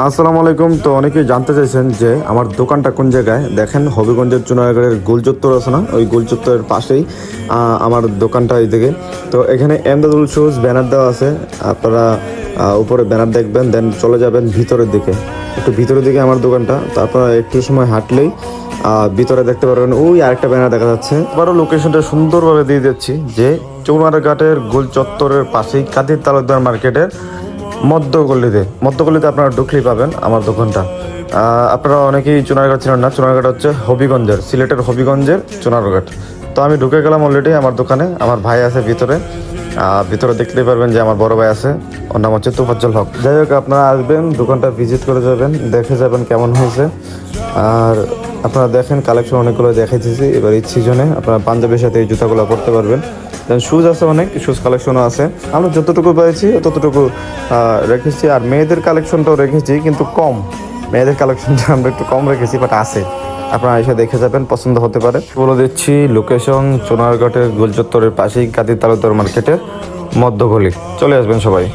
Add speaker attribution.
Speaker 1: আসসালামু আলাইকুম। তো অনেকেই জানতে চাইছেন যে আমার দোকানটা কোন জায়গায়। দেখেন হবিগঞ্জের চুনারগড়ের গোল চত্বর আছে না, ওই গোল চত্বরের পাশেই আমার দোকানটা এইদিকে। তো এখানে এমদাদুল শুজ ব্যানার দেওয়া আছে, আপনারা উপরে ব্যানার দেখবেন, দেন চলে যাবেন ভিতরের দিকে, একটু ভিতরের দিকে আমার দোকানটা। তো আপনারা একটু সময় হাঁটলেই ভিতরে দেখতে পারবেন, ওই আরেকটা ব্যানার দেখা যাচ্ছে। আবারও লোকেশনটা সুন্দরভাবে দিয়ে দিচ্ছি যে চৌনারঘাটের গোল চত্বরের পাশেই কাদির তালুকদার মার্কেটের মধ্যগলিতে আপনারা ঢুকলেই পাবেন আমার দোকানটা। আপনারা অনেকেই চুনারঘাট ছিলেন না, চুনারঘাট হচ্ছে হবিগঞ্জের, সিলেটের হবিগঞ্জের চুনারঘাট। তো আমি ঢুকে গেলাম অলরেডি আমার দোকানে। আমার ভাই আছে ভিতরে, ভিতরে দেখতেই পারবেন যে আমার বড় ভাই আছে, ওর নাম হচ্ছে তোফাজ্জল হক। যাই হোক, আপনারা আসবেন, দোকানটা ভিজিট করে যাবেন, দেখে যাবেন কেমন হয়েছে। আর আপনারা দেখেন কালেকশন অনেকগুলো দেখাইতেছি। এবার এই সিজনে আপনারা পাঞ্জাবের সাথে এই জুতাগুলো পরতে পারবেন। দেন শুজ আছে, অনেক শুজ কালেকশনও আছে। আমরা যতটুকু পেয়েছি ততটুকু রেখেছি। আর মেয়েদের কালেকশনটাও রেখেছি, কিন্তু কম। মেয়েদের কালেকশনটা আমরা একটু কম রেখেছি, বাট আছে, আপনারা এসে দেখে যাবেন, পছন্দ হতে পারে। বলে দিচ্ছি লোকেশন চুনারঘাটের গোল চত্বরের পাশেই কাদির তালুকদার মার্কেটের মধ্যগলি। চলে আসবেন সবাই।